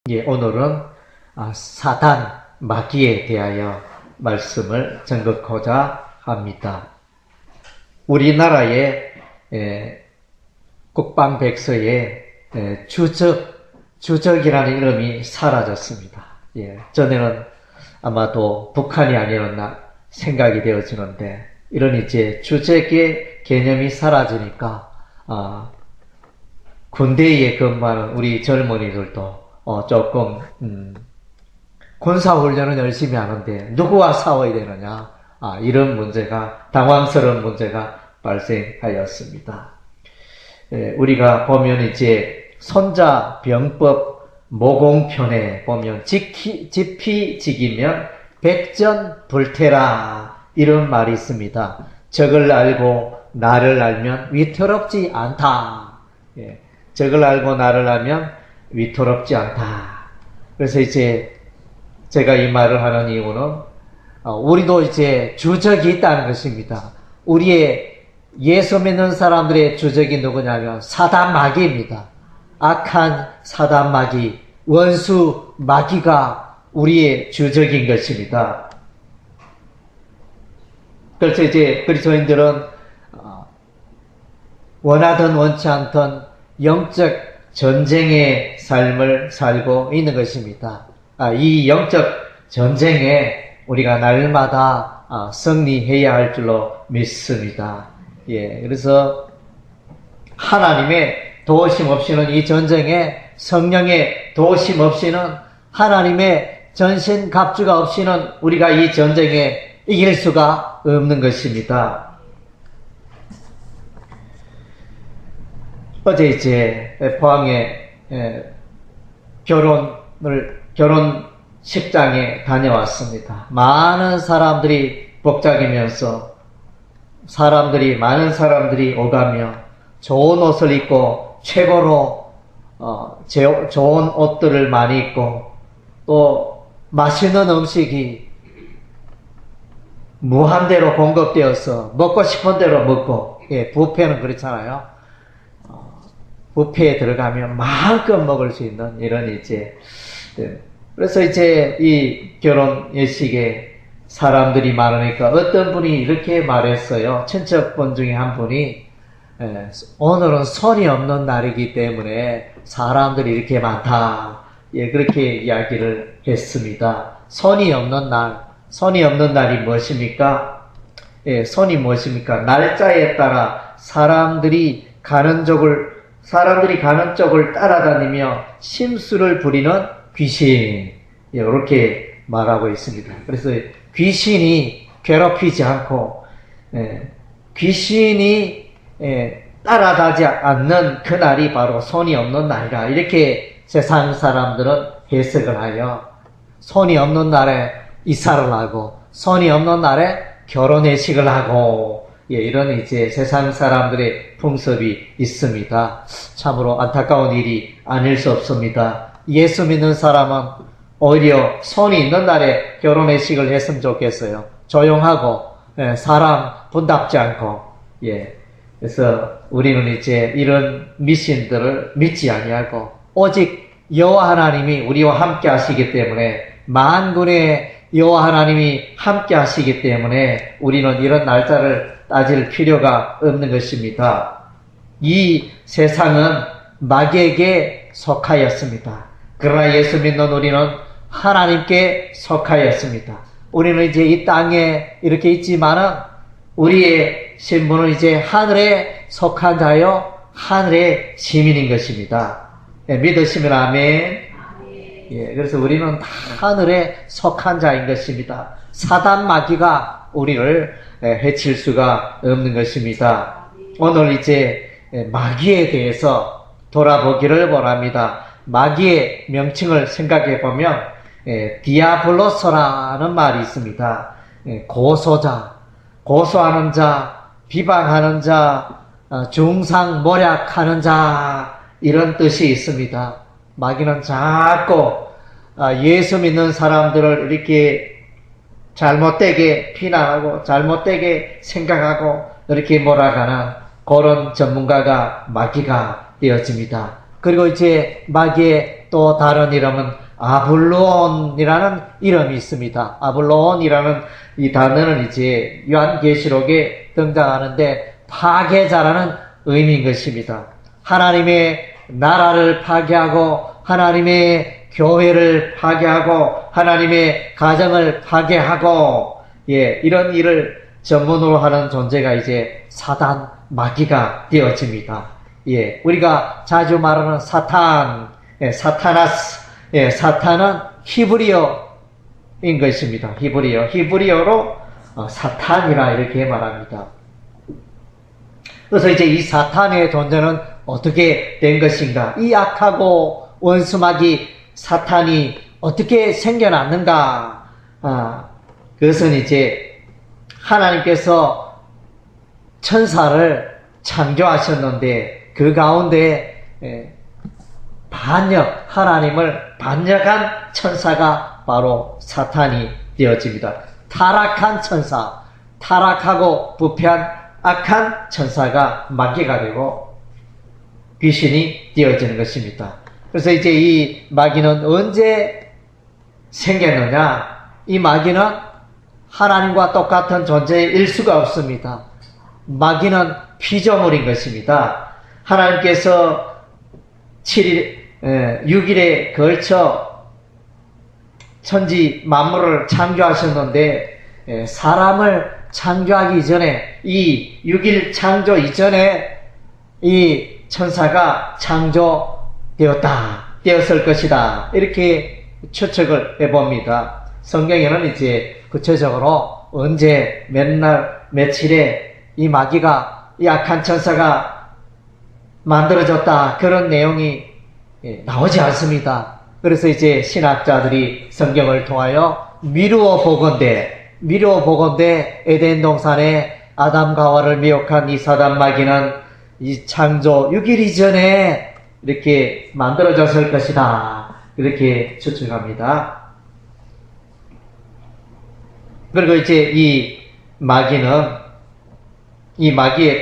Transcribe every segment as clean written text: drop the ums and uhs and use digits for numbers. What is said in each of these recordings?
오늘은 사단, 마귀에 대하여 말씀을 전하고자 합니다. 우리나라의 국방백서에 주적이라는 이름이 사라졌습니다. 전에는 아마도 북한이 아니었나 생각이 되어지는데, 이런 이제 주적의 개념이 사라지니까 군대에 근무하는 우리 젊은이들도 조금 군사훈련은 열심히 하는데 누구와 싸워야 되느냐, 이런 문제가, 당황스러운 문제가 발생하였습니다. 우리가 보면 이제 손자병법 모공편에 보면 지피지기면 백전불태라, 이런 말이 있습니다. 적을 알고 나를 알면 위태롭지 않다. 적을 알고 나를 알면 위태롭지 않다. 그래서 이제 제가 이 말을 하는 이유는 우리도 이제 주적이 있다는 것입니다. 우리의 예수 믿는 사람들의 주적이 누구냐면 사단 마귀입니다. 악한 사단 마귀, 원수 마귀가 우리의 주적인 것입니다. 그래서 이제 그리스도인들은 원하든 원치 않든 영적 전쟁의 삶을 살고 있는 것입니다. 이 영적 전쟁에 우리가 날마다 승리해야 할 줄로 믿습니다. 그래서 하나님의 도우심 없이는, 이 전쟁에 성령의 도우심 없이는, 하나님의 전신갑주가 없이는 우리가 이 전쟁에 이길 수가 없는 것입니다. 어제 이제 포항에 결혼식장에 다녀왔습니다. 많은 사람들이 복작이면서 많은 사람들이 오가며 좋은 옷을 입고 최고로 좋은 옷들을 많이 입고, 또 맛있는 음식이 무한대로 공급되어서 먹고 싶은 대로 먹고, 뷔페는 그렇잖아요. 뷔페에 들어가면 마음껏 먹을 수 있는 이런 이제, 그래서 이제 이 결혼 예식에 사람들이 많으니까 어떤 분이 이렇게 말했어요. 친척분 중에 한 분이, 오늘은 손이 없는 날이기 때문에 사람들이 이렇게 많다. 그렇게 이야기를 했습니다. 손이 없는 날이 무엇입니까? 손이 무엇입니까? 날짜에 따라 사람들이 가는 쪽을 따라다니며 심술을 부리는 귀신, 이렇게 말하고 있습니다. 그래서 귀신이 괴롭히지 않고, 귀신이 따라가지 않는 그날이 바로 손이 없는 날이다, 이렇게 세상 사람들은 해석을 하여 손이 없는 날에 이사를 하고, 손이 없는 날에 결혼회식을 하고, 이런 이제 세상 사람들의 풍습이 있습니다. 참으로 안타까운 일이 아닐 수 없습니다. 예수 믿는 사람은 오히려 손이 있는 날에 결혼회식을 했으면 좋겠어요. 조용하고, 사람 분답지 않고, 그래서 우리는 이제 이런 미신들을 믿지 아니하고, 오직 여호와 하나님이 우리와 함께 하시기 때문에, 만군의 여호와 하나님이 함께 하시기 때문에 우리는 이런 날짜를 따질 필요가 없는 것입니다. 이 세상은 마귀에게 속하였습니다. 그러나 예수 믿는 우리는 하나님께 속하였습니다. 우리는 이제 이 땅에 이렇게 있지만은 우리의 신분은 이제 하늘에 속한 자요, 하늘의 시민인 것입니다. 믿으시면 아멘. 그래서 우리는 다 하늘에 속한 자인 것입니다. 사단 마귀가 우리를 해칠 수가 없는 것입니다. 오늘 이제 마귀에 대해서 돌아보기를 원합니다. 마귀의 명칭을 생각해 보면 디아블로스라는 말이 있습니다. 고소자, 고소하는 자, 비방하는 자, 중상모략하는 자, 이런 뜻이 있습니다. 마귀는 자꾸 예수 믿는 사람들을 이렇게 잘못되게 비난하고 잘못되게 생각하고 이렇게 몰아가는 그런 전문가가 마귀가 되어집니다. 그리고 이제 마귀의 또 다른 이름은 아블론이라는 이름이 있습니다. 아블론이라는 이 단어는 이제 요한계시록에 등장하는데 파괴자라는 의미인 것입니다. 하나님의 나라를 파괴하고 하나님의 교회를 파괴하고 하나님의 가정을 파괴하고 이런 일을 전문으로 하는 존재가 이제 사단 마귀가 되어집니다. 우리가 자주 말하는 사탄, 사타나스, 사탄은 히브리어인 것입니다. 히브리어로 사탄이라 이렇게 말합니다. 그래서 이제 이 사탄의 존재는 어떻게 된 것인가? 이 악하고 원수마귀 사탄이 어떻게 생겨났는가? 그것은 이제 하나님께서 천사를 창조하셨는데 그 가운데 하나님을 반역한 천사가 바로 사탄이 되어집니다. 타락한 천사, 타락하고 부패한 악한 천사가 마귀가 되고 귀신이 되어지는 것입니다. 그래서 이제 이 마귀는 언제 생겼느냐? 이 마귀는 하나님과 똑같은 존재일 수가 없습니다. 마귀는 피조물인 것입니다. 하나님께서 6일에 걸쳐 천지 만물을 창조하셨는데 사람을 창조하기 전에 이 6일 창조 이전에 이 천사가 되었을 것이다. 이렇게 추측을 해봅니다. 성경에는 이제 구체적으로 언제 몇 날 며칠에 이 마귀가 이 악한 천사가 만들어졌다 그런 내용이 나오지 않습니다. 그래서 이제 신학자들이 성경을 통하여 미루어 보건대 에덴 동산에 아담과 하와를 미혹한 이 사단 마귀는 이 창조 6일 이전에 이렇게 만들어졌을 것이다. 이렇게 추측합니다. 그리고 이제 이 마귀의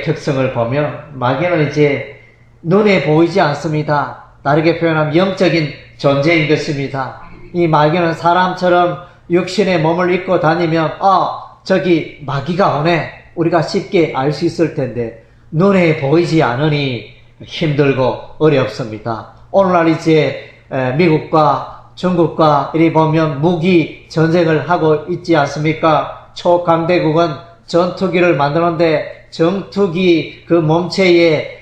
특성을 보면 마귀는 이제 눈에 보이지 않습니다. 다르게 표현하면 영적인 존재인 것입니다. 이 마귀는 사람처럼 육신의 몸을 입고 다니면 저기 마귀가 오네 우리가 쉽게 알 수 있을 텐데 눈에 보이지 않으니 힘들고 어렵습니다. 오늘날 이제 미국과 중국과 이리 보면 무기 전쟁을 하고 있지 않습니까? 초강대국은 전투기를 만드는데 전투기 그 몸체에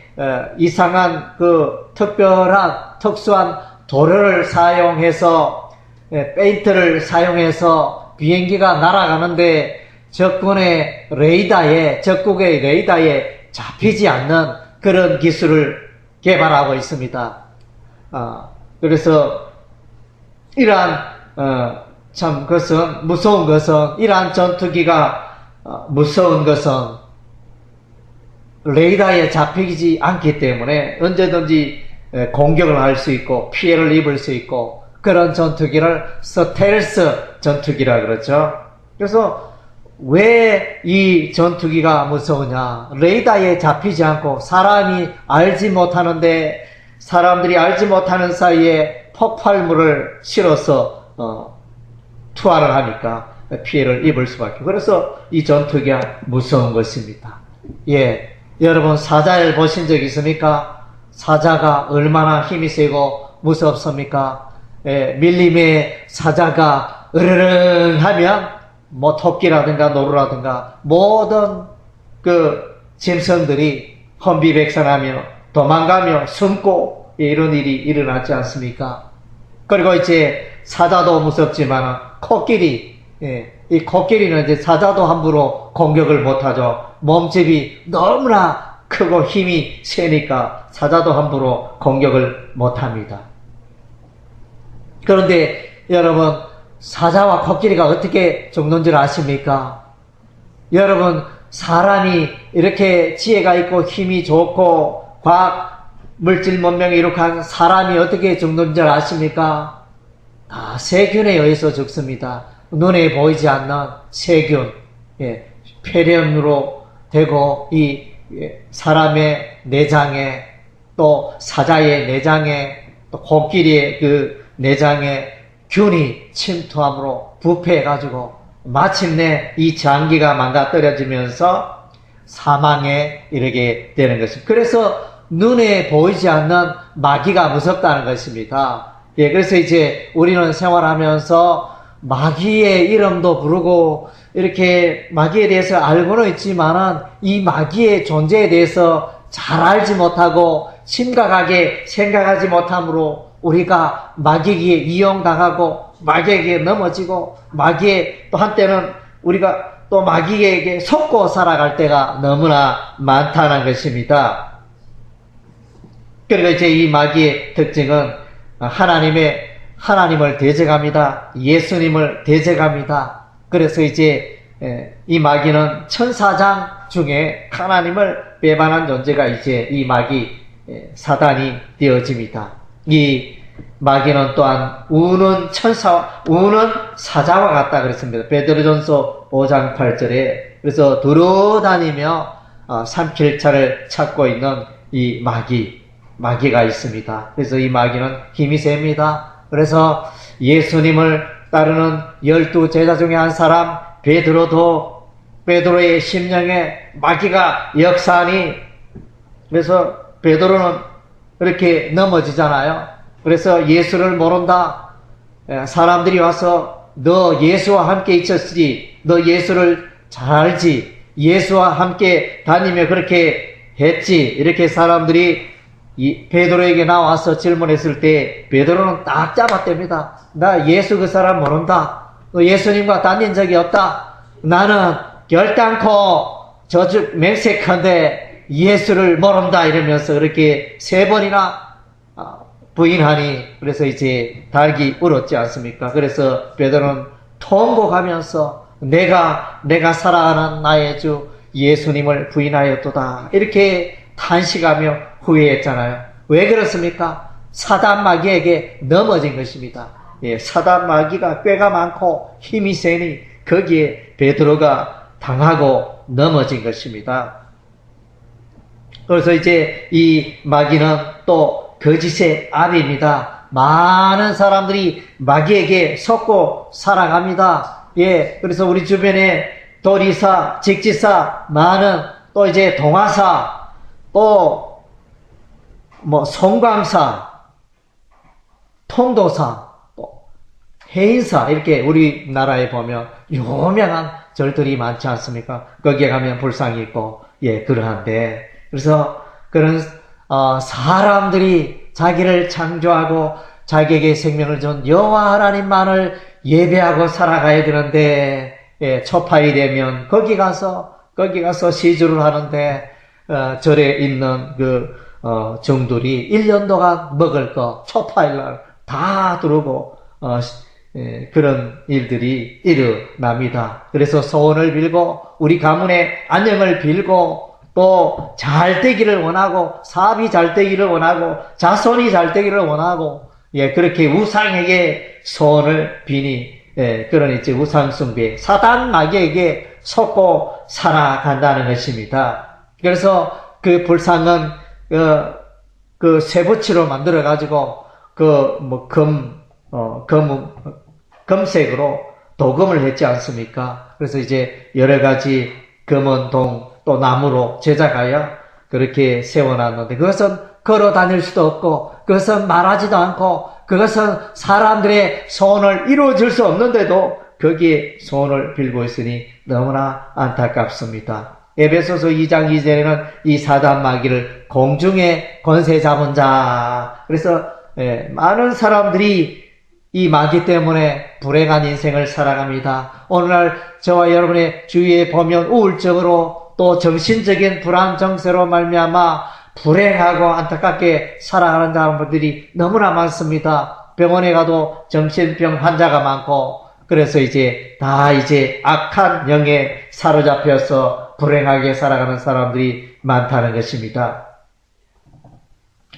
이상한 그 특수한 도료를 사용해서 페인트를 사용해서 비행기가 날아가는데 적국의 레이더에 잡히지 않는 그런 기술을 개발하고 있습니다. 그래서 이러한 무서운 것은 이러한 전투기가 무서운 것은 레이더에 잡히지 않기 때문에 언제든지 공격을 할 수 있고 피해를 입을 수 있고 그런 전투기를 스텔스 전투기라 그러죠. 그래서 왜 이 전투기가 무서우냐? 레이더에 잡히지 않고 사람들이 알지 못하는 사이에 폭발물을 실어서 투하를 하니까 피해를 입을 수밖에. 그래서 이 전투기가 무서운 것입니다. 여러분 사자를 보신 적 있습니까? 사자가 얼마나 힘이 세고 무섭습니까? 밀림의 사자가 으르릉 하면 토끼라든가 노루라든가 모든 그 짐승들이 혼비백산하며 도망가며 숨고 이런 일이 일어나지 않습니까? 그리고 이제 사자도 무섭지만 이 코끼리는 이제 사자도 함부로 공격을 못하죠. 몸집이 너무나 크고 힘이 세니까 사자도 함부로 공격을 못합니다. 그런데 여러분 사자와 코끼리가 어떻게 죽는 줄 아십니까? 여러분 사람이 이렇게 지혜가 있고 힘이 좋고 과학 물질 문명이 이룩한 사람이 어떻게 죽는 줄 아십니까? 다 세균에 의해서 죽습니다. 눈에 보이지 않는 세균, 폐렴으로 되고 이 사람의 내장에 또 사자의 내장에 또 코끼리의 그 내장에 균이 침투함으로 부패해가지고 마침내 이 장기가 망가뜨려지면서 사망에 이르게 되는 것입니다. 그래서 눈에 보이지 않는 마귀가 무섭다는 것입니다. 예, 그래서 이제 우리는 생활하면서 마귀의 이름도 부르고 이렇게 마귀에 대해서 알고는 있지만은 이 마귀의 존재에 대해서 잘 알지 못하고 심각하게 생각하지 못함으로 우리가 마귀에게 이용당하고 마귀에게 넘어지고 마귀에 또 한때는 우리가 또 마귀에게 속고 살아갈 때가 너무나 많다는 것입니다. 그리고 이제 이 마귀의 특징은 하나님을 대적합니다. 예수님을 대적합니다. 그래서 이제 이 마귀는 천사장 중에 하나님을 배반한 존재가 이제 이 마귀 사단이 되어집니다. 이 마귀는 또한 우는 사자와 같다 그랬습니다. 베드로전서 5장 8절에 그래서 돌아다니며 삼킬차를 찾고 있는 이 마귀가 있습니다. 그래서 이 마귀는 힘이 셉니다. 그래서 예수님을 따르는 12제자 중에 한 사람 베드로의 심령에 마귀가 역사하니 그래서 베드로는 이렇게 넘어지잖아요. 그래서 예수를 모른다. 사람들이 와서 너 예수와 함께 있었지. 너 예수를 잘 알지. 예수와 함께 다니며 그렇게 했지. 이렇게 사람들이 베드로에게 나와서 질문했을 때 베드로는 딱 잡았답니다. 나 예수 그 사람 모른다. 너 예수님과 다닌 적이 없다. 나는 결단코 맹색한데 예수를 모른다 이러면서 그렇게 3번이나 부인하니 그래서 이제 닭이 울었지 않습니까? 그래서 베드로는 통곡하면서 내가 살아가는 나의 주 예수님을 부인하였도다 이렇게 탄식하며 후회했잖아요. 왜 그렇습니까? 사단 마귀에게 넘어진 것입니다. 예, 사단 마귀가 꾀가 많고 힘이 세니 거기에 베드로가 당하고 넘어진 것입니다. 그래서 이제 이 마귀는 또 거짓의 아비입니다. 많은 사람들이 마귀에게 속고 살아갑니다. 예, 그래서 우리 주변에 도리사, 직지사, 많은 또 이제 동화사, 또 송광사, 통도사, 또 해인사 이렇게 우리나라에 보면 유명한 절들이 많지 않습니까? 거기에 가면 불상이 있고 예 그러한데 그래서 그런 사람들이 자기를 창조하고 자기에게 생명을 준 여호와 하나님만을 예배하고 살아가야 되는데 예, 초파이 되면 거기 가서 시주를 하는데 절에 있는 정들이 1년 동안 먹을 거 초파일날 다 두르고 그런 일들이 일어납니다. 그래서 소원을 빌고 우리 가문의 안녕을 빌고 또 잘 되기를 원하고 사업이 잘 되기를 원하고 자손이 잘 되기를 원하고 예 그렇게 우상에게 소원을 비니 예 그런 이제 우상 숭배 사단 마귀에게 속고 살아간다는 것입니다. 그래서 그 불상은 쇠붙이로 만들어 가지고 금색으로 도금을 했지 않습니까? 그래서 이제 여러 가지 금은동 또 나무로 제작하여 그렇게 세워놨는데 그것은 걸어 다닐 수도 없고 그것은 말하지도 않고 그것은 사람들의 소원을 이루어질 수 없는데도 거기에 소원을 빌고 있으니 너무나 안타깝습니다. 에베소서 2장 2절에는 이 사단 마귀를 공중에 권세 잡은 자 그래서 많은 사람들이 이 마귀 때문에 불행한 인생을 살아갑니다. 오늘날 저와 여러분의 주위에 보면 우울증으로 또 정신적인 불안 정세로 말미암아 불행하고 안타깝게 살아가는 사람들이 너무나 많습니다. 병원에 가도 정신병 환자가 많고 그래서 이제 악한 영에 사로잡혀서 불행하게 살아가는 사람들이 많다는 것입니다.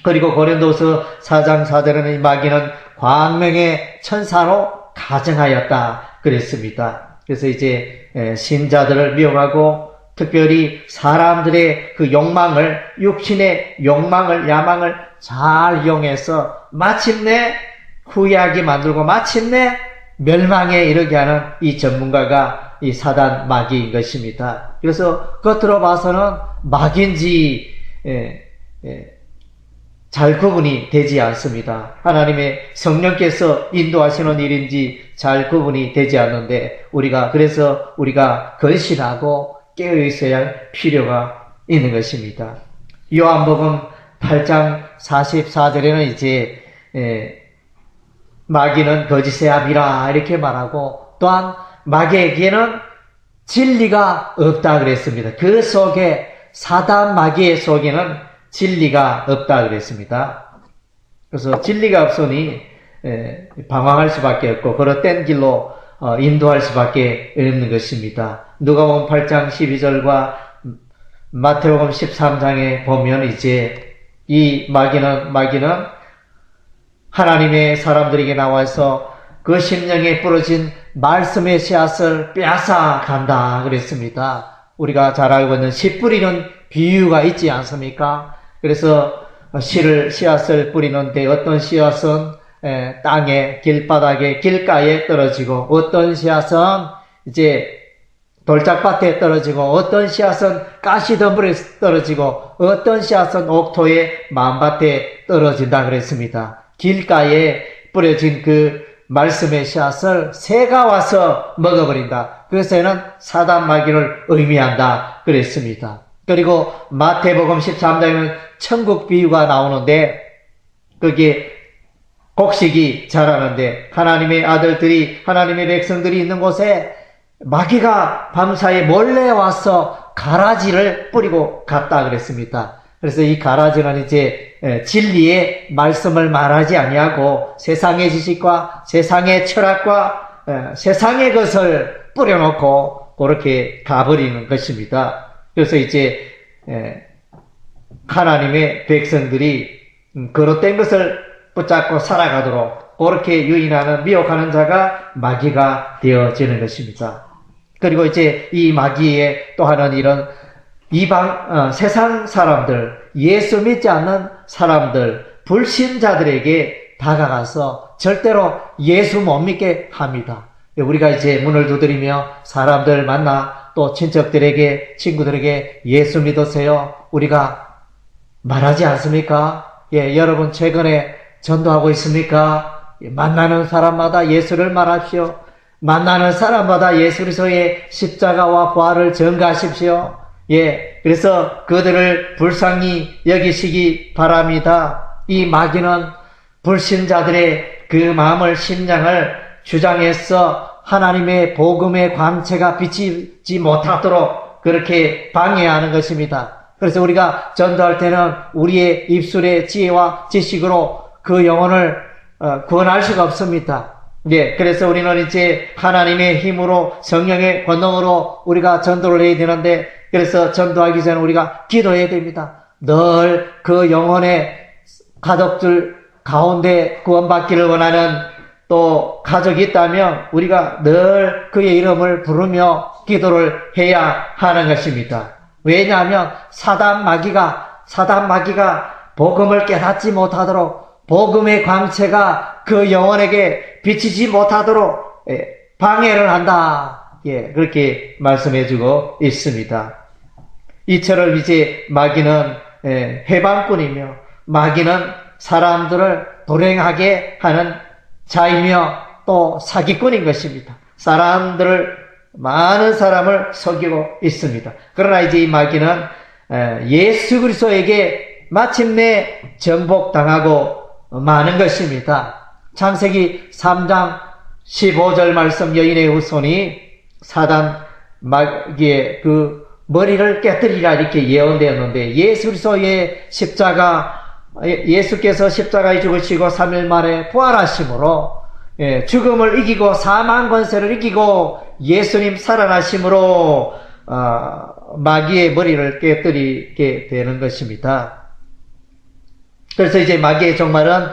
그리고 고린도서 4장 4절에는 이 마귀는 광명의 천사로 가정하였다 그랬습니다. 그래서 이제 신자들을 미워하고 특별히 사람들의 그 욕망을, 육신의 욕망을, 야망을 잘 이용해서 마침내 후회하게 만들고 마침내 멸망에 이르게 하는 이 전문가가 이 사단 마귀인 것입니다. 그래서 겉으로 봐서는 마귀인지 잘 구분이 되지 않습니다. 하나님의 성령께서 인도하시는 일인지 잘 구분이 되지 않는데 그래서 우리가 걸신하고 깨어 있어야 할 필요가 있는 것입니다. 요한복음 8장 44절에는 이제 마귀는 거짓의 아비라 이렇게 말하고 또한 마귀에게는 진리가 없다 그랬습니다. 그 속에 사단 마귀의 속에는 진리가 없다 그랬습니다. 그래서 진리가 없으니 방황할 수밖에 없고 그릇된 길로 인도할 수밖에 없는 것입니다. 누가복음 8장 12절과 마태복음 13장에 보면 이제 이 마귀는 하나님의 사람들에게 나와서 그 심령에 부러진 말씀의 씨앗을 빼앗아 간다 그랬습니다. 우리가 잘 알고 있는 씨 뿌리는 비유가 있지 않습니까? 그래서 씨앗을 뿌리는데 어떤 씨앗은 땅에, 길바닥에, 길가에 떨어지고 어떤 씨앗은 이제 돌짝밭에 떨어지고 어떤 씨앗은 가시덤불에 떨어지고 어떤 씨앗은 옥토의 만밭에 떨어진다 그랬습니다. 길가에 뿌려진 그 말씀의 씨앗을 새가 와서 먹어버린다. 그래서는 사단 마귀를 의미한다 그랬습니다. 그리고 마태복음 13장에는 천국 비유가 나오는데 거기에 곡식이 자라는데 하나님의 아들들이 하나님의 백성들이 있는 곳에 마귀가 밤사이에 몰래 와서 가라지를 뿌리고 갔다 그랬습니다. 그래서 이 가라지는 이제 진리의 말씀을 말하지 아니하고 세상의 지식과 세상의 철학과 세상의 것을 뿌려놓고 그렇게 가버리는 것입니다. 그래서 이제 하나님의 백성들이 거룩된 것을 붙잡고 살아가도록 그렇게 유인하는 미혹하는 자가 마귀가 되어지는 것입니다. 그리고 이제 이 마귀의 또 하나는 이런 세상 사람들, 예수 믿지 않는 사람들, 불신자들에게 다가가서 절대로 예수 못 믿게 합니다. 우리가 이제 문을 두드리며 사람들 만나 또 친척들에게, 친구들에게 예수 믿으세요. 우리가 말하지 않습니까? 여러분 최근에 전도하고 있습니까? 만나는 사람마다 예수를 말하십시오. 만나는 사람마다 예수 그리스도의 십자가와 부활을 전가하십시오. 그래서 그들을 불쌍히 여기시기 바랍니다. 이 마귀는 불신자들의 그 마음을, 심장을 주장해서 하나님의 복음의 광채가 비치지 못하도록 그렇게 방해하는 것입니다. 그래서 우리가 전도할 때는 우리의 입술의 지혜와 지식으로 그 영혼을 구원할 수가 없습니다. 그래서 우리는 이제 하나님의 힘으로 성령의 권능으로 우리가 전도를 해야 되는데 그래서 전도하기 전에 우리가 기도해야 됩니다. 늘 그 영혼의 가족들 가운데 구원받기를 원하는 또 가족이 있다면 우리가 늘 그의 이름을 부르며 기도를 해야 하는 것입니다. 왜냐하면 사단 마귀가 복음을 깨닫지 못하도록 복음의 광채가 그 영혼에게 비치지 못하도록 방해를 한다. 그렇게 말씀해주고 있습니다. 이처럼 이제 마귀는 해방꾼이며 마귀는 사람들을 도랭하게 하는 자이며 또 사기꾼인 것입니다. 많은 사람을 속이고 있습니다. 그러나 이제 이 마귀는 예수 그리스도에게 마침내 정복당하고 마는 것입니다. 창세기 3장 15절 말씀 여인의 후손이 사단 마귀의 그 머리를 깨뜨리라 이렇게 예언되었는데 예수 그리스도의 예수께서 십자가에 죽으시고 3일 만에 부활하심으로 죽음을 이기고 사망 권세를 이기고 예수님 살아나심으로 마귀의 머리를 깨뜨리게 되는 것입니다. 그래서 이제 마귀의 종말은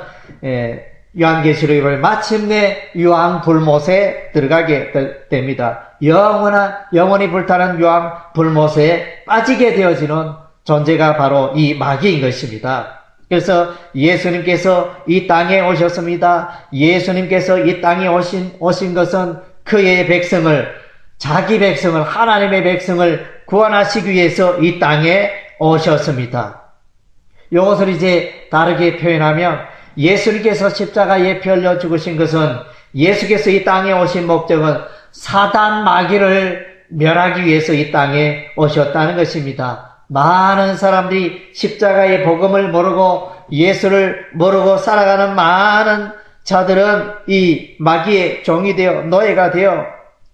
요한계시록에 보면 마침내 유황 불못에 들어가게 됩니다. 영원히 불타는 유황 불못에 빠지게 되어지는 존재가 바로 이 마귀인 것입니다. 그래서 예수님께서 이 땅에 오셨습니다. 예수님께서 이 땅에 오신 것은 그의 백성을, 자기 백성을, 하나님의 백성을 구원하시기 위해서 이 땅에 오셨습니다. 이것을 이제 다르게 표현하면 예수님께서 십자가에 펴려 죽으신 것은, 예수께서 이 땅에 오신 목적은 사단 마귀를 멸하기 위해서 이 땅에 오셨다는 것입니다. 많은 사람들이 십자가의 복음을 모르고 예수를 모르고 살아가는 많은 자들은 이 마귀의 종이 되어, 노예가 되어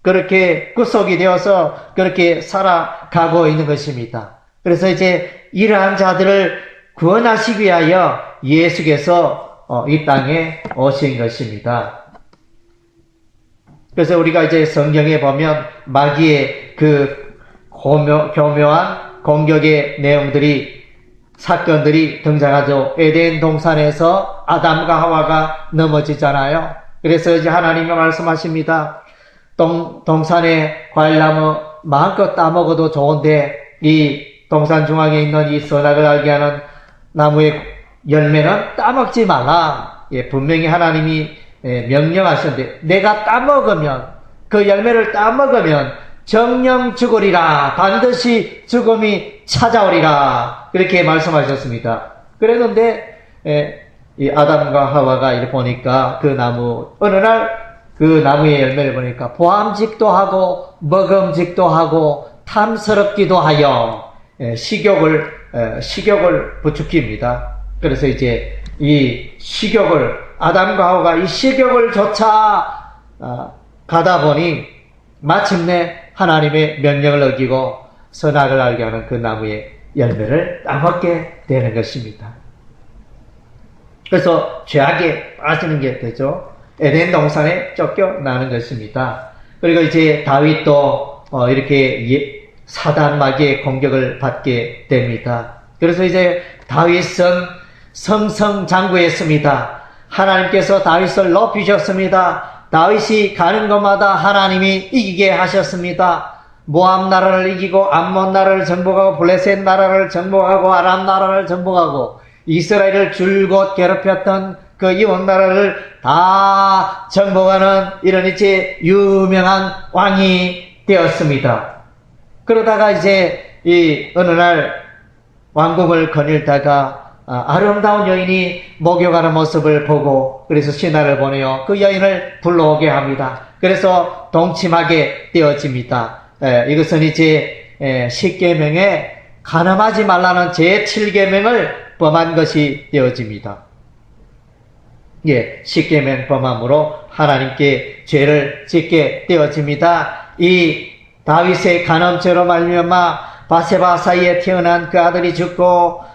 그렇게 구속이 되어서 그렇게 살아가고 있는 것입니다. 그래서 이제 이러한 자들을 구원하시기 위하여 예수께서 이 땅에 오신 것입니다. 그래서 우리가 이제 성경에 보면 마귀의 그 교묘한 공격의 내용들이, 사건들이 등장하죠. 에덴 동산에서 아담과 하와가 넘어지잖아요. 그래서 이제 하나님이 말씀하십니다. 동산의 과일나무 마음껏 따먹어도 좋은데 이 동산 중앙에 있는 이 선악을 알게 하는 나무의 열매는 따먹지 말라. 예, 분명히 하나님이 명령하셨는데, 내가 따먹으면, 그 열매를 따먹으면 정령 죽으리라. 반드시 죽음이 찾아오리라. 그렇게 말씀하셨습니다. 그랬는데 이 아담과 하와가 이렇게 보니까 그 나무, 어느 날 그 나무의 열매를 보니까 보암직도 하고 먹음직도 하고 탐스럽기도 하여 식욕을 부추깁니다. 그래서 이제 이 식욕을, 아담과 하와가 이 식욕을 쫓아 가다 보니 마침내 하나님의 명령을 어기고 선악을 알게 하는 그 나무의 열매를 따먹게 되는 것입니다. 그래서 죄악에 빠지는 게 되죠. 에덴 동산에 쫓겨나는 것입니다. 그리고 이제 다윗도 이렇게 사단 마귀의 공격을 받게 됩니다. 그래서 이제 다윗은 승승장구했습니다. 하나님께서 다윗을 높이셨습니다. 다윗이 가는 곳마다 하나님이 이기게 하셨습니다. 모압 나라를 이기고 암몬 나라를 정복하고 블레셋 나라를 정복하고 아람 나라를 정복하고 이스라엘을 줄곧 괴롭혔던 그 이웃 나라를 다 정복하는 이런 이제 유명한 왕이 되었습니다. 그러다가 이제 이 어느 날 왕궁을 거닐다가 아름다운 여인이 목욕하는 모습을 보고, 그래서 신하를 보내어 그 여인을 불러오게 합니다. 그래서 동침하게 되어집니다. 이것은 이제 10계명에 간음하지 말라는 제7계명을 범한 것이 되어집니다. 예, 10계명 범함으로 하나님께 죄를 짓게 되어집니다. 이 다윗의 간음죄로 말미암아 바세바 사이에 태어난 그 아들이 죽고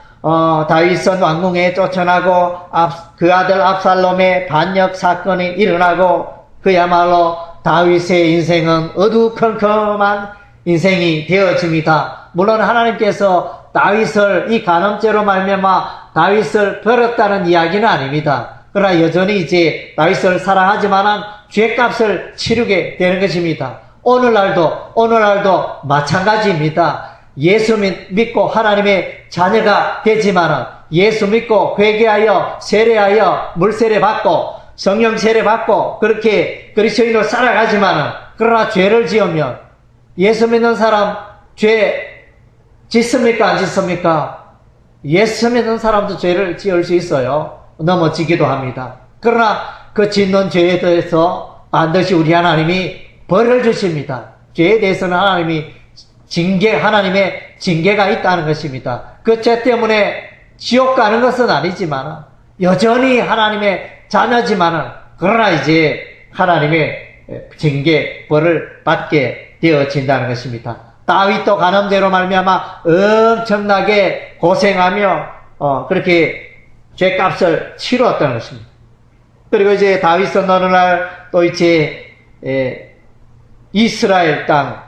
다윗은 왕궁에 쫓겨나고 그 아들 압살롬의 반역 사건이 일어나고 그야말로 다윗의 인생은 어두컴컴한 인생이 되어집니다. 물론 하나님께서 다윗을 이 간음죄로 말미암아 다윗을 버렸다는 이야기는 아닙니다. 그러나 여전히 이제 다윗을 사랑하지만은 죄값을 치르게 되는 것입니다. 오늘날도 마찬가지입니다. 예수 믿고 하나님의 자녀가 되지만은, 예수 믿고 회개하여 세례하여 물세례 받고 성령 세례 받고 그렇게 그리스도인으로 살아가지만은, 그러나 죄를 지으면 예수 믿는 사람 죄 짓습니까? 안 짓습니까? 예수 믿는 사람도 죄를 지을 수 있어요. 넘어지기도 합니다. 그러나 그 짓는 죄에 대해서 반드시 우리 하나님이 벌을 주십니다. 죄에 대해서는 하나님의 징계가 있다는 것입니다. 그 죄 때문에 지옥 가는 것은 아니지만 여전히 하나님의 자녀지만은, 그러나 이제 하나님의 징계, 벌을 받게 되어진다는 것입니다. 다윗도 간음죄로 말미암아 엄청나게 고생하며 그렇게 죄값을 치루었다는 것입니다. 그리고 이제 다윗은 어느 날 또 이제 이스라엘 땅,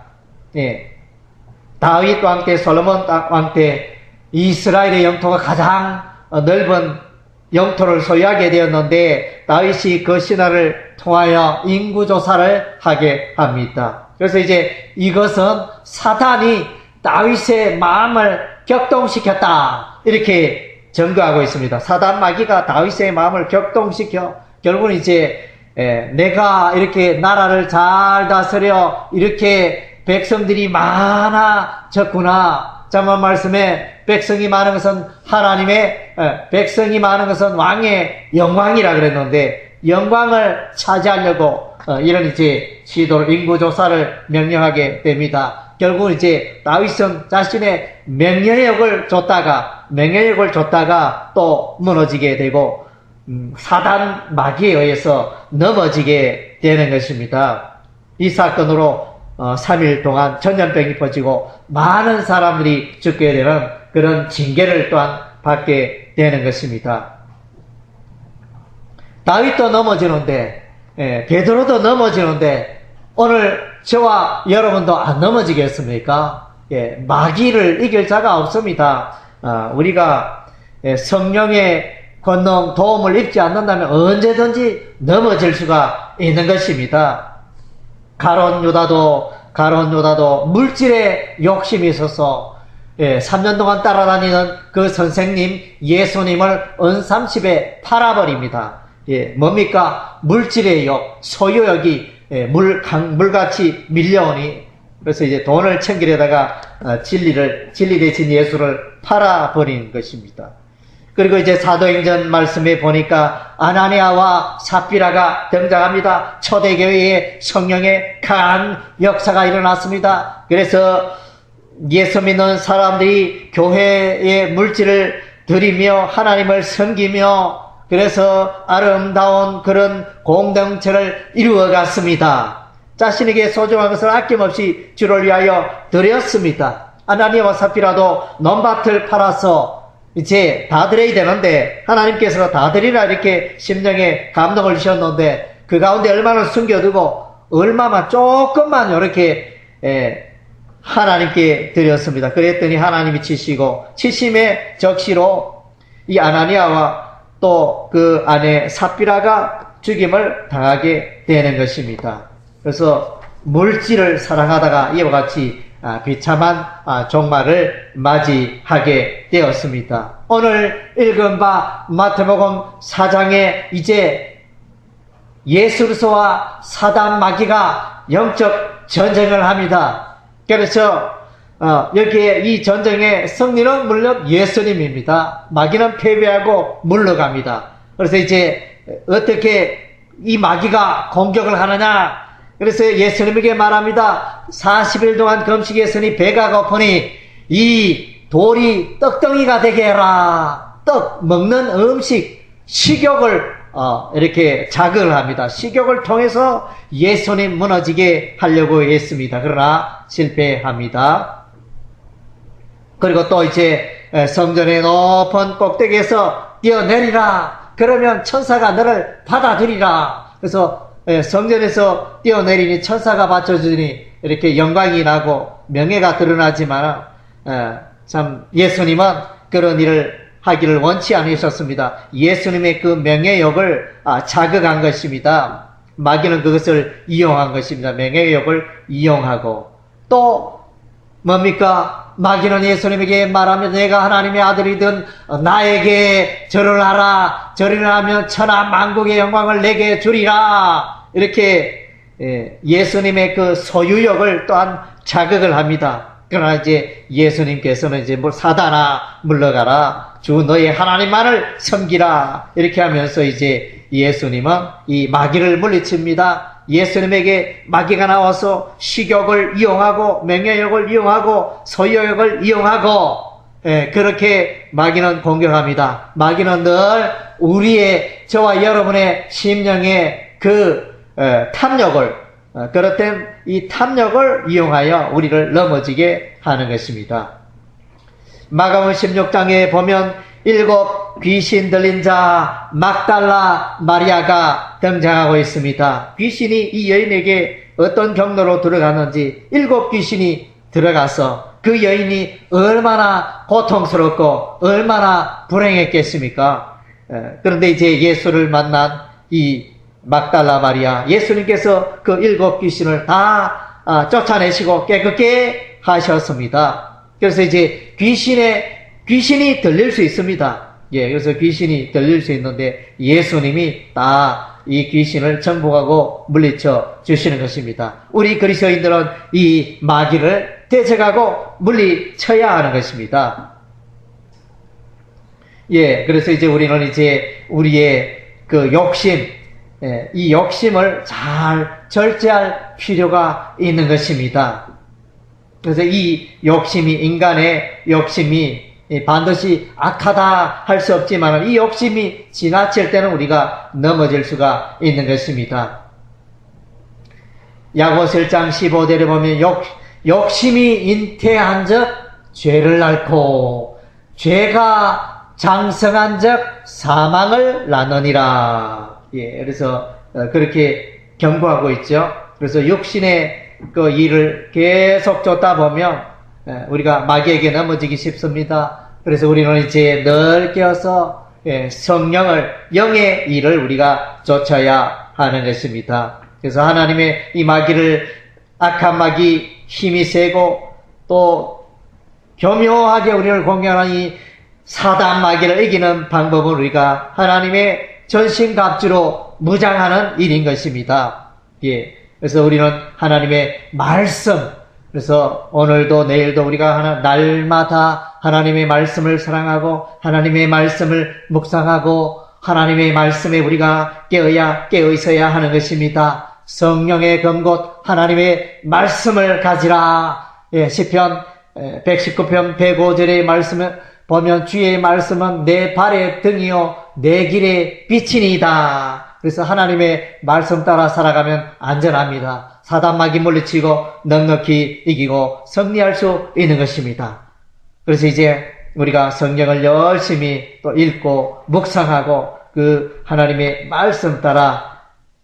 다윗 왕 때, 솔로몬 왕 때 이스라엘의 영토가 가장 넓은 영토를 소유하게 되었는데 다윗이 그 신하를 통하여 인구조사를 하게 합니다. 그래서 이제 이것은 사단이 다윗의 마음을 격동시켰다, 이렇게 증거하고 있습니다. 사단 마귀가 다윗의 마음을 격동시켜 결국은 이제 내가 이렇게 나라를 잘 다스려 이렇게 백성들이 많아졌구나. 잠언 말씀에 백성이 많은 것은 백성이 많은 것은 왕의 영광이라 그랬는데, 영광을 차지하려고 이런 이제 시도를, 인구조사를 명령하게 됩니다. 결국 이제 다윗은 자신의 명예욕을 줬다가 또 무너지게 되고, 사단 마귀에 의해서 넘어지게 되는 것입니다. 이 사건으로 3일 동안 전염병이 퍼지고 많은 사람들이 죽게 되는 그런 징계를 또한 받게 되는 것입니다. 다윗도 넘어지는데, 베드로도 넘어지는데, 오늘 저와 여러분도 안 넘어지겠습니까? 마귀를 이길 자가 없습니다. 우리가 성령의 권능, 도움을 입지 않는다면 언제든지 넘어질 수가 있는 것입니다. 가룟 유다도 물질에 욕심이 있어서 3년 동안 따라다니는 그 선생님 예수님을 은삼십에 팔아버립니다. 뭡니까? 물질의 욕, 소유욕이 물같이 밀려오니, 그래서 이제 돈을 챙기려다가 진리 대신 예수를 팔아버린 것입니다. 그리고 이제 사도행전 말씀에 보니까 아나니아와 삽비라가 등장합니다. 초대교회에 성령의 강한 역사가 일어났습니다. 그래서 예수 믿는 사람들이 교회에 물질을 드리며 하나님을 섬기며, 그래서 아름다운 그런 공동체를 이루어갔습니다. 자신에게 소중한 것을 아낌없이 주를 위하여 드렸습니다. 아나니아와 삽비라도 논밭을 팔아서 이제 다 드려야 되는데 하나님께서 다 드리라 이렇게 심령에 감동을 주셨는데, 그 가운데 얼마나 숨겨두고 얼마만 조금만 이렇게 하나님께 드렸습니다. 그랬더니 하나님이 치심의 적시로 이 아나니아와 또 그 아내 삽비라가 죽임을 당하게 되는 것입니다. 그래서 물질을 사랑하다가 이와 같이 비참한 종말을 맞이하게 되었습니다. 오늘 읽은 바 마태복음 4장에 이제 예수 그리스도와 사단 마귀가 영적 전쟁을 합니다. 그래서 여기에 이 전쟁의 승리는 물론 예수님입니다. 마귀는 패배하고 물러갑니다. 그래서 이제 어떻게 이 마귀가 공격을 하느냐? 그래서 예수님에게 말합니다. 40일 동안 금식했으니 배가 고프니 이 돌이 떡덩이가 되게 해라. 떡 먹는 음식, 식욕을 이렇게 자극을 합니다. 식욕을 통해서 예수님 무너지게 하려고 했습니다. 그러나 실패합니다. 그리고 또 이제 성전의 높은 꼭대기에서 뛰어내리라. 그러면 천사가 너를 받아들이라. 그래서 성전에서 뛰어내리니 천사가 받쳐주니 이렇게 영광이 나고 명예가 드러나지만 참 예수님은 그런 일을 하기를 원치 않으셨습니다. 예수님의 그 명예욕을 자극한 것입니다. 마귀는 그것을 이용한 것입니다. 명예욕을 이용하고, 또 뭡니까? 마귀는 예수님에게 말하며 내가 하나님의 아들이든 나에게 절을 하라. 절을 하면 천하 만국의 영광을 내게 주리라. 이렇게 예수님의 그 소유욕을 또한 자극을 합니다. 그러나 이제 예수님께서는 이제 사단아 물러가라. 주 너의 하나님만을 섬기라. 이렇게 하면서 이제 예수님은 이 마귀를 물리칩니다. 예수님에게 마귀가 나와서 식욕을 이용하고 명예욕을 이용하고 소유욕을 이용하고 그렇게 마귀는 공격합니다. 마귀는 늘 우리의, 저와 여러분의 심령의 그 탐욕을, 그렇든 이 탐욕을 이용하여 우리를 넘어지게 하는 것입니다. 마가복음 16장에 보면 7 귀신 들린 자 막달라 마리아가 등장하고 있습니다. 귀신이 이 여인에게 어떤 경로로 들어갔는지 7 귀신이 들어가서 그 여인이 얼마나 고통스럽고 얼마나 불행했겠습니까? 그런데 이제 예수를 만난 이 막달라 마리아, 예수님께서 그 7 귀신을 다 쫓아내시고 깨끗게 하셨습니다. 그래서 이제 귀신이 들릴 수 있습니다. 예, 그래서 귀신이 들릴 수 있는데 예수님이 다 이 귀신을 정복하고 물리쳐 주시는 것입니다. 우리 그리스도인들은 이 마귀를 대적하고 물리쳐야 하는 것입니다. 예, 그래서 이제 우리는 이제 우리의 그 욕심, 이 욕심을 잘 절제할 필요가 있는 것입니다. 그래서 이 욕심이, 인간의 욕심이 반드시 악하다 할 수 없지만 이 욕심이 지나칠 때는 우리가 넘어질 수가 있는 것입니다. 야고보서 1장 15절에 보면 욕심이 잉태한 적 죄를 낳고 죄가 장성한 적 사망을 낳느니라. 예, 그래서 그렇게 경고하고 있죠. 그래서 육신의 그 일을 계속 쫓다 보면 우리가 마귀에게 넘어지기 쉽습니다. 그래서 우리는 이제 늘 깨어서 성령을, 영의 일을 우리가 쫓아야 하는 것입니다. 그래서 하나님의 이 마귀를, 악한 마귀, 힘이 세고 또 교묘하게 우리를 공격하는 이 사단 마귀를 이기는 방법은 우리가 하나님의 전신갑주로 무장하는 일인 것입니다. 예. 그래서 우리는 하나님의 말씀, 그래서 오늘도 내일도 우리가 날마다 하나님의 말씀을 사랑하고 하나님의 말씀을 묵상하고 하나님의 말씀에 우리가 깨어 있어야 하는 것입니다. 성령의 검곧 하나님의 말씀을 가지라. 예, 시편 119편 105절의 말씀을 보면 주의 말씀은 내 발의 등이요 내 길의 빛이니이다. 그래서 하나님의 말씀 따라 살아가면 안전합니다. 사단 마귀 물리치고 넉넉히 이기고 승리할 수 있는 것입니다. 그래서 이제 우리가 성경을 열심히 또 읽고 묵상하고 그 하나님의 말씀 따라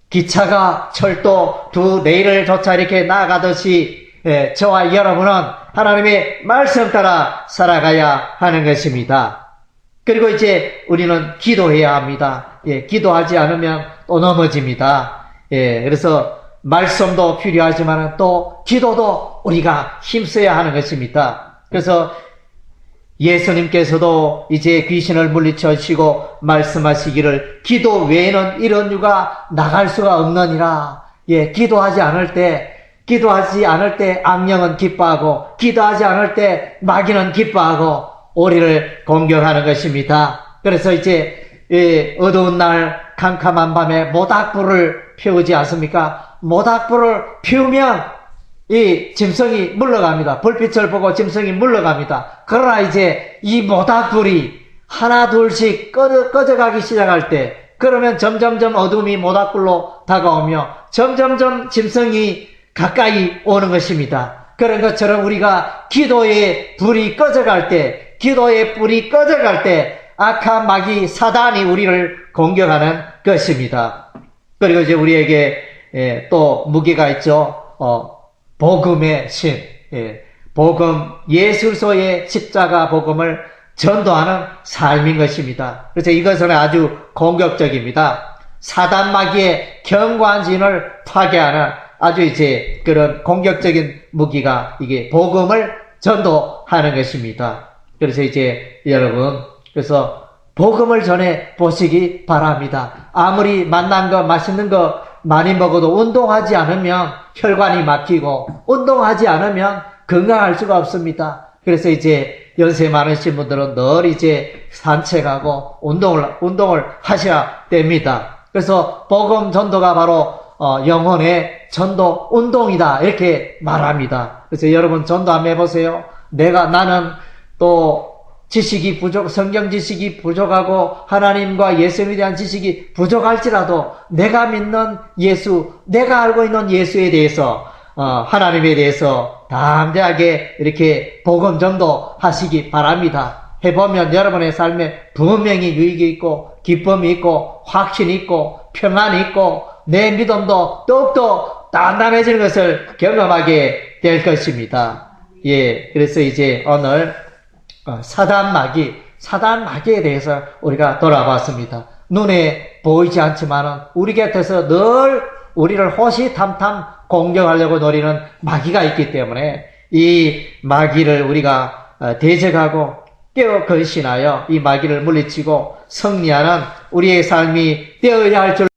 기차가 철도 두 레일을 쫓아 이렇게 나아가듯이 저와 여러분은 하나님의 말씀 따라 살아가야 하는 것입니다. 그리고 이제 우리는 기도해야 합니다. 예, 기도하지 않으면 또 넘어집니다. 예, 그래서 말씀도 필요하지만 또 기도도 우리가 힘써야 하는 것입니다. 그래서 예수님께서도 이제 귀신을 물리쳐주시고 말씀하시기를 기도 외에는 이런 유가 나갈 수가 없느니라. 예, 기도하지 않을 때 악령은 기뻐하고 기도하지 않을 때 마귀는 기뻐하고 우리를 공격하는 것입니다. 그래서 이제 어두운 날 캄캄한 밤에 모닥불을 피우지 않습니까? 모닥불을 피우면 이 짐승이 물러갑니다. 불빛을 보고 짐승이 물러갑니다. 그러나 이제 이 모닥불이 하나 둘씩 꺼져가기 시작할 때 그러면 점점점 어둠이 모닥불로 다가오며 점점점 짐승이 가까이 오는 것입니다. 그런 것처럼 우리가 기도의 불이 꺼져갈 때 악한 마귀 사단이 우리를 공격하는 것입니다. 그리고 이제 우리에게 또 무기가 있죠. 복음의 신, 복음, 예수서의 십자가 복음을 전도하는 삶인 것입니다. 그래서 이것은 아주 공격적입니다. 사단 마귀의 견고한 진을 파괴하는 아주 이제 그런 공격적인 무기가 이게 복음을 전도하는 것입니다. 그래서 이제 여러분, 그래서 복음을 전해 보시기 바랍니다. 아무리 맛난 거, 맛있는 거 많이 먹어도 운동하지 않으면 혈관이 막히고 운동하지 않으면 건강할 수가 없습니다. 그래서 이제 연세 많으신 분들은 늘 이제 산책하고 운동을 하셔야 됩니다. 그래서 복음 전도가 바로 영혼의 전도 운동이다 이렇게 말합니다. 그래서 여러분 전도 한번 해보세요. 나는 또 성경 지식이 부족하고 하나님과 예수님에 대한 지식이 부족할지라도 내가 믿는 예수, 내가 알고 있는 예수에 대해서 하나님에 대해서 담대하게 이렇게 복음 전도하시기 바랍니다. 해보면 여러분의 삶에 분명히 유익이 있고 기쁨이 있고 확신이 있고 평안이 있고 내 믿음도 더욱더 단단해지는 것을 경험하게 될 것입니다. 예, 그래서 이제 오늘 사단 마귀, 사단 마귀에 대해서 우리가 돌아봤습니다. 눈에 보이지 않지만은 우리 곁에서 늘 우리를 호시탐탐 공격하려고 노리는 마귀가 있기 때문에 이 마귀를 우리가 대적하고 깨어 근신하여 이 마귀를 물리치고 승리하는 우리의 삶이 되어야 할 줄